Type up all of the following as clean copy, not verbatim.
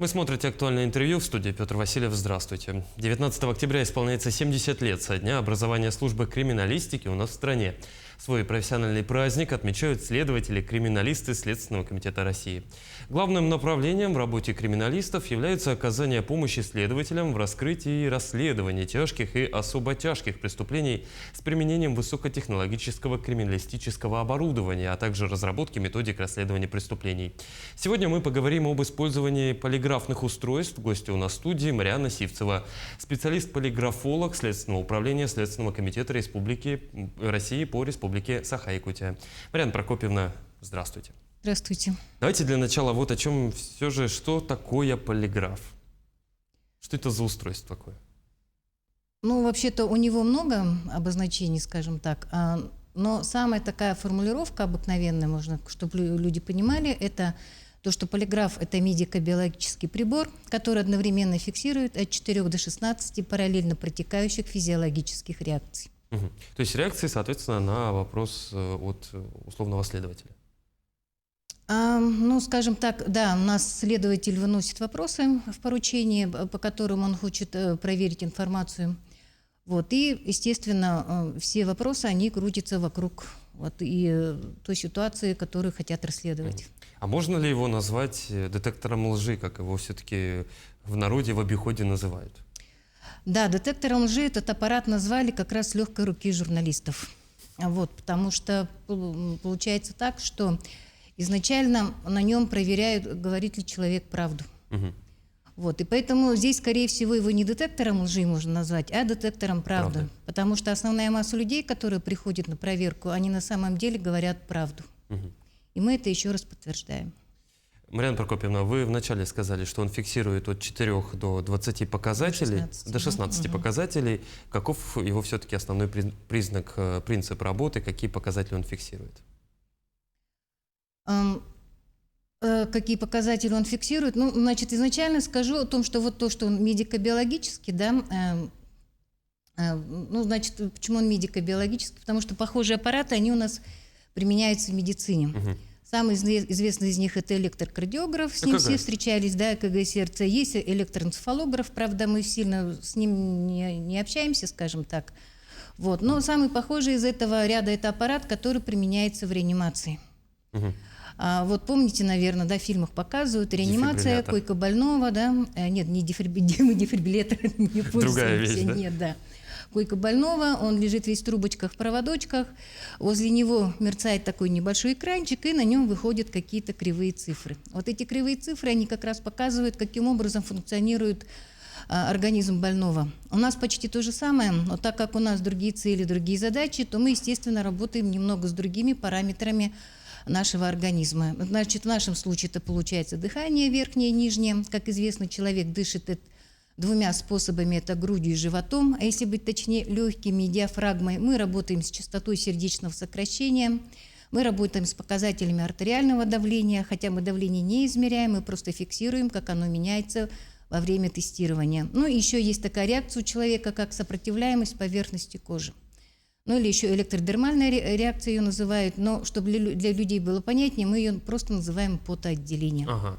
Вы смотрите «Актуальное интервью», в студии Петр Васильев. Здравствуйте. 19 октября исполняется 70 лет со дня образования службы криминалистики у нас в стране. Свой профессиональный праздник отмечают следователи-криминалисты Следственного комитета России. Главным направлением в работе криминалистов является оказание помощи следователям в раскрытии и расследовании тяжких и особо тяжких преступлений с применением высокотехнологического криминалистического оборудования, а также разработки методик расследования преступлений. Сегодня мы поговорим об использовании полиграфных устройств. Гости у нас в студии Марианна Сивцева, специалист-полиграфолог Следственного управления Следственного комитета Республики России по Республике Саха-Якутия. Марианна Прокопьевна, здравствуйте. Здравствуйте. Давайте для начала вот о чем все же, что такое полиграф? Что это за устройство такое? Ну, вообще-то у него много обозначений, скажем так, но самая такая формулировка обыкновенная, можно, чтобы люди понимали, это то, что полиграф – это медико-биологический прибор, который одновременно фиксирует от 4 до 16 параллельно протекающих физиологических реакций. Угу. То есть реакции, соответственно, на вопрос от условного следователя? Ну, скажем так, да, у нас следователь выносит вопросы в поручении, по которым он хочет проверить информацию. Вот, и, естественно, все вопросы, они крутятся вокруг и той ситуации, которую хотят расследовать. А можно ли его назвать детектором лжи, как его все-таки в народе, в обиходе называют? Да, детектором лжи этот аппарат назвали как раз с легкой руки журналистов. Вот, потому что получается так, что изначально на нем проверяют, говорит ли человек правду. Угу. Вот, и поэтому здесь, скорее всего, его не детектором лжи можно назвать, а детектором правды. Потому что основная масса людей, которые приходят на проверку, они на самом деле говорят правду. Угу. И мы это еще раз подтверждаем. Марианна Прокопьевна, вы вначале сказали, что он фиксирует от 4 до 20 показателей, до 16 показателей. Каков его все-таки основной признак, принцип работы, какие показатели он фиксирует? Какие показатели он фиксирует? Ну, значит, изначально скажу о том, что вот то, что он медико-биологический, да, ну, значит, почему он медико-биологический? Потому что похожие аппараты, они у нас применяются в медицине. Угу. Самый известный из них – это электрокардиограф, с ним все встречались, да, ЭКГ сердца. Есть электроэнцефалограф, правда, мы сильно с ним не общаемся, скажем так. Вот. Но самый похожий из этого ряда – это аппарат, который применяется в реанимации. Угу. Вот помните, наверное, да, в фильмах показывают реанимация, койка больного, да, нет, не дефибриллятор, не пульс, другая вещь, да? Нет, да. Койка больного, он лежит весь в трубочках, в проводочках, возле него мерцает такой небольшой экранчик, и на нем выходят какие-то кривые цифры. Вот эти кривые цифры, они как раз показывают, каким образом функционирует организм больного. У нас почти то же самое, но так как у нас другие цели, другие задачи, то мы, естественно, работаем немного с другими параметрами нашего организма. Значит, в нашем случае это получается дыхание верхнее и нижнее. Как известно, человек дышит двумя способами, это грудью и животом, а если быть точнее, легкими и диафрагмой. Мы работаем с частотой сердечного сокращения, мы работаем с показателями артериального давления, хотя мы давление не измеряем, мы просто фиксируем, как оно меняется во время тестирования. Ну и еще есть такая реакция у человека, как сопротивляемость поверхности кожи. Ну или еще электродермальная реакция ее называют, но чтобы для людей было понятнее, мы ее просто называем потоотделением. Ага.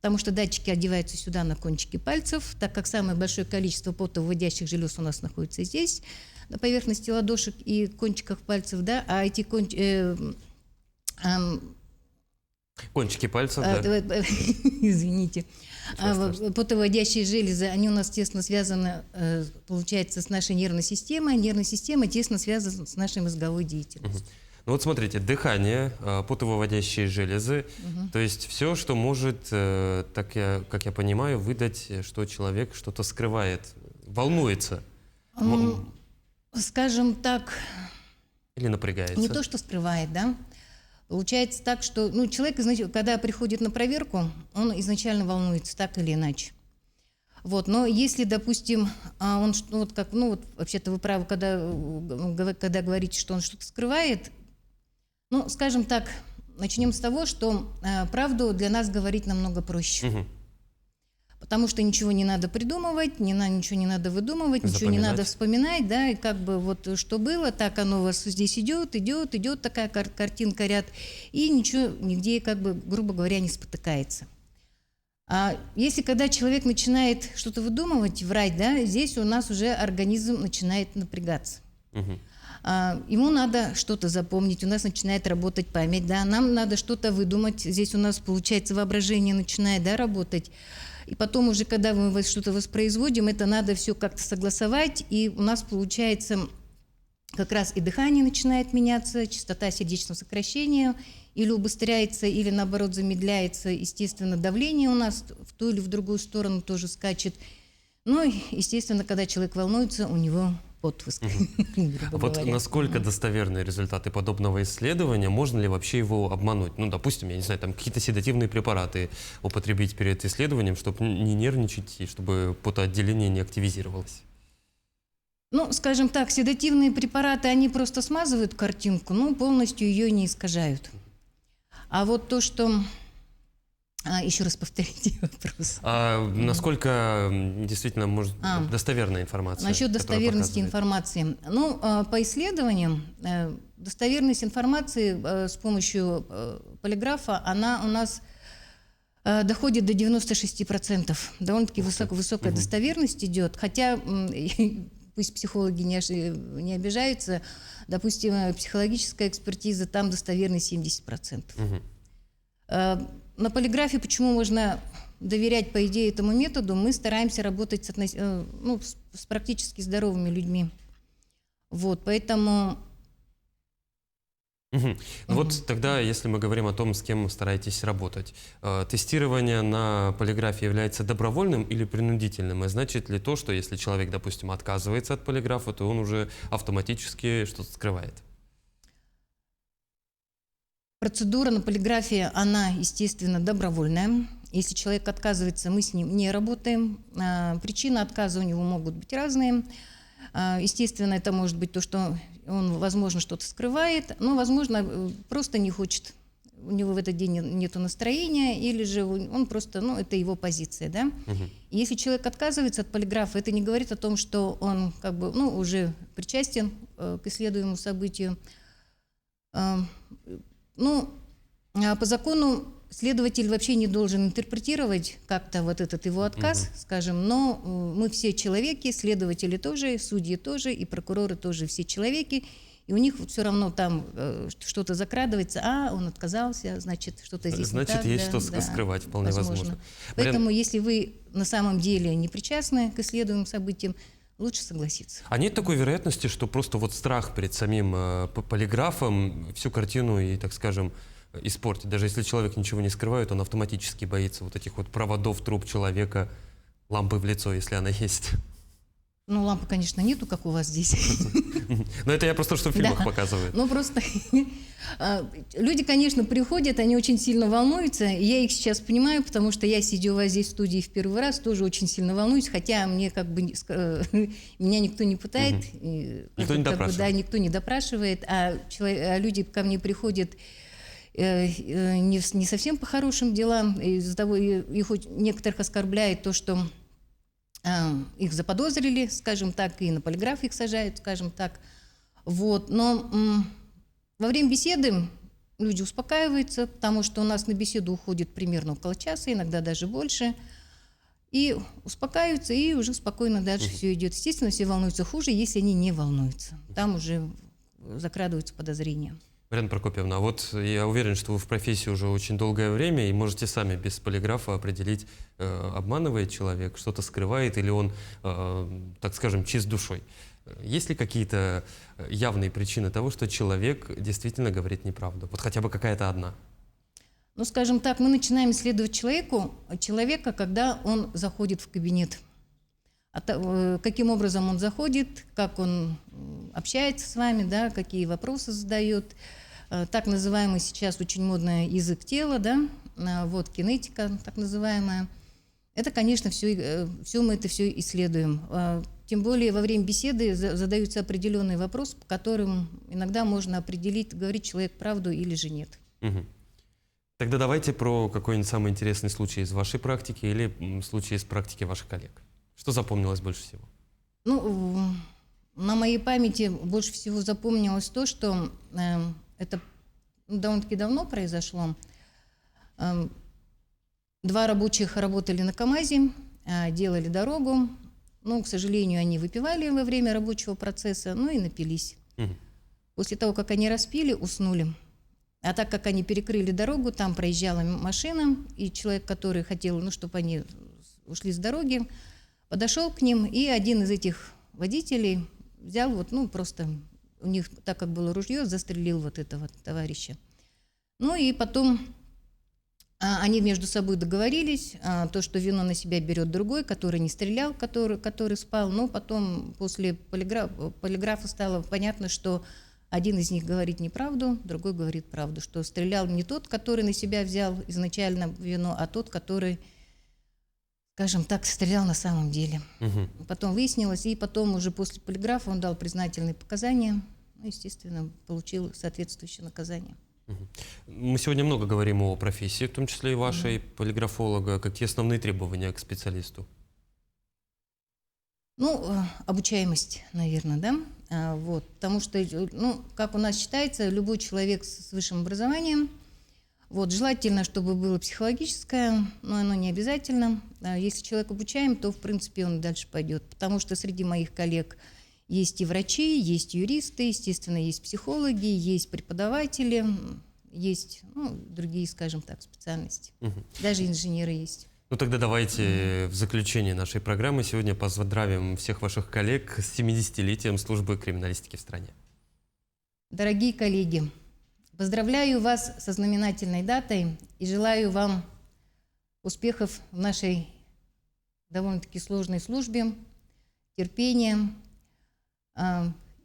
Потому что датчики одеваются сюда на кончики пальцев, так как самое большое количество потовыводящих желез у нас находится здесь, на поверхности ладошек и кончиках пальцев, да, а эти кончики пальцев, да. Извините. Потовыводящие железы, они у нас тесно связаны, получается, с нашей нервной системой, а нервная система тесно связана с нашей мозговой деятельностью. Угу. Ну вот смотрите, дыхание, потовыводящие железы, то есть все, что может, как я понимаю, выдать, что человек что-то скрывает, волнуется. Скажем так, или напрягается. Не то, что скрывает, да. Получается так, что человек, когда приходит на проверку, он изначально волнуется так или иначе. Вот, но если, допустим, он, вообще-то вы правы, когда говорите, что он что-то скрывает, ну, скажем так, начнем с того, что правду для нас говорить намного проще. Угу. Потому что ничего не надо придумывать, ничего не надо выдумывать, ничего не надо вспоминать, да, и как бы вот что было, так оно у вас здесь идет такая картинка, ряд, и ничего нигде, как бы, грубо говоря, не спотыкается. А если когда человек начинает что-то выдумывать, врать, да, здесь у нас уже организм начинает напрягаться. Мгм. Ему надо что-то запомнить, у нас начинает работать память, да, нам надо что-то выдумать, здесь у нас, получается, воображение начинает, да, работать. И потом уже, когда мы что-то воспроизводим, это надо все как-то согласовать, и у нас получается как раз и дыхание начинает меняться, частота сердечного сокращения или убыстряется, или наоборот замедляется. Естественно, давление у нас в ту или в другую сторону тоже скачет. Ну и, естественно, когда человек волнуется, у него отпуск. А вот насколько достоверны результаты подобного исследования? Можно ли вообще его обмануть? Ну, допустим, я не знаю, там какие-то седативные препараты употребить перед исследованием, чтобы не нервничать и чтобы потоотделение не активизировалось. Ну, скажем так, седативные препараты, они просто смазывают картинку, но полностью ее не искажают. А вот то, что... еще раз повторите вопрос. Насколько действительно может достоверная информация? Насчет достоверности информации. Ну, по исследованиям, достоверность информации с помощью полиграфа, она у нас доходит до 96%. Довольно-таки высокая достоверность идет. Хотя, пусть психологи не обижаются, допустим, психологическая экспертиза, там достоверность 70%. На полиграфе почему можно доверять, по идее, этому методу? Мы стараемся работать с практически здоровыми людьми. Вот, поэтому... Вот тогда, если мы говорим о том, с кем стараетесь работать, тестирование на полиграфе является добровольным или принудительным? И значит ли то, что если человек, допустим, отказывается от полиграфа, то он уже автоматически что-то скрывает? Процедура на полиграфе, она, естественно, добровольная. Если человек отказывается, мы с ним не работаем. Причины отказа у него могут быть разные. Естественно, это может быть то, что он, возможно, что-то скрывает, но, возможно, просто не хочет. У него в этот день нет настроения, или же он просто, это его позиция, да. И если человек отказывается от полиграфа, это не говорит о том, что он как бы, уже причастен к исследуемому событию. По закону следователь вообще не должен интерпретировать как-то вот этот его отказ, скажем, но мы все человеки, следователи тоже, судьи тоже, и прокуроры тоже все человеки, и у них все равно там что-то закрадывается, он отказался, значит, что-то здесь не так. Значит, есть что скрывать, вполне возможно. Поэтому, если вы на самом деле не причастны к исследуемым событиям, лучше согласиться. А нет такой вероятности, что просто вот страх перед самим полиграфом всю картину и, так скажем, испортит? Даже если человек ничего не скрывает, он автоматически боится вот этих вот проводов, труб человека, лампы в лицо, если она есть. Лампы, конечно, нету, как у вас здесь. Но это я просто что в фильмах показываю. Просто люди, конечно, приходят, они очень сильно волнуются. Я их сейчас понимаю, потому что я, сидя у вас здесь в студии в первый раз, тоже очень сильно волнуюсь, хотя мне как бы меня никто не пытает. Никто не допрашивает. Да, никто не допрашивает, а люди ко мне приходят не совсем по хорошим делам. Из-за того, их некоторых оскорбляет то, что их заподозрили, скажем так, и на полиграф их сажают, скажем так. Вот. Но во время беседы люди успокаиваются, потому что у нас на беседу уходит примерно около часа, иногда даже больше. И успокаиваются, и уже спокойно дальше все идет. Естественно, все волнуются хуже, если они не волнуются. Там уже закрадываются подозрения. Марина Прокопьевна, вот я уверен, что вы в профессии уже очень долгое время и можете сами без полиграфа определить, обманывает человек, что-то скрывает или он, так скажем, чист душой. Есть ли какие-то явные причины того, что человек действительно говорит неправду? Вот хотя бы какая-то одна. Скажем так, мы начинаем исследовать человека, когда он заходит в кабинет. Каким образом он заходит, как он общается с вами, да, какие вопросы задает. Так называемый сейчас очень модный язык тела, да, вот кинетика так называемая. Это, конечно, мы это все исследуем. Тем более во время беседы задаются определенные вопросы, по которым иногда можно определить, говорит человек правду или же нет. Тогда давайте про какой-нибудь самый интересный случай из вашей практики или случай из практики ваших коллег. Что запомнилось больше всего? На моей памяти больше всего запомнилось то, что это довольно-таки давно произошло. Два рабочих работали на КАМАЗе, делали дорогу. Ну, к сожалению, они выпивали во время рабочего процесса, ну и напились. Мгм. После того, как они распили, уснули. А так как они перекрыли дорогу, там проезжала машина, и человек, который хотел, ну, чтобы они ушли с дороги, подошел к ним, и один из этих водителей взял вот, ну, просто у них, так как было ружье, застрелил вот этого товарища. Ну и потом они между собой договорились, то, что вину на себя берет другой, который не стрелял, который спал. Но потом после полиграфа стало понятно, что один из них говорит неправду, другой говорит правду, что стрелял не тот, который на себя взял изначально вину, а тот, который, скажем так, стрелял на самом деле. Мгм. Потом выяснилось, и потом уже после полиграфа он дал признательные показания, ну, естественно, получил соответствующее наказание. Мгм. Мы сегодня много говорим о профессии, в том числе и вашей, полиграфолога. Какие основные требования к специалисту? Ну, обучаемость, наверное, да, вот, потому что, ну, как у нас считается, любой человек с высшим образованием, вот, желательно, чтобы было психологическое, но оно не обязательно. Если человек обучаем, то, в принципе, он дальше пойдет, потому что среди моих коллег есть и врачи, есть юристы, естественно, есть психологи, есть преподаватели, есть, ну, другие, скажем так, специальности, Мгм. даже инженеры есть. Ну тогда давайте в заключение нашей программы сегодня поздравим всех ваших коллег с 70-летием службы криминалистики в стране. Дорогие коллеги, поздравляю вас со знаменательной датой и желаю вам успехов в нашей довольно-таки сложной службе, терпения,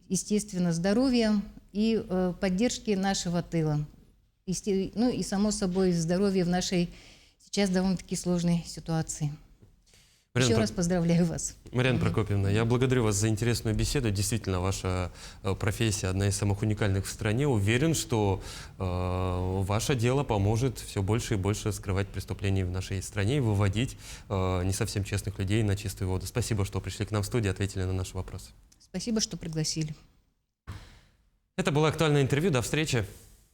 естественно, здоровья и поддержки нашего тыла. Ну и, само собой, здоровья в нашей сейчас довольно-таки сложной ситуации. Еще раз поздравляю вас. Марьяна Прокопьевна, я благодарю вас за интересную беседу. Действительно, ваша профессия одна из самых уникальных в стране. Уверен, что ваше дело поможет все больше и больше скрывать преступления в нашей стране и выводить не совсем честных людей на чистую воду. Спасибо, что пришли к нам в студию, ответили на наши вопросы. Спасибо, что пригласили. Это было актуальное интервью. До встречи.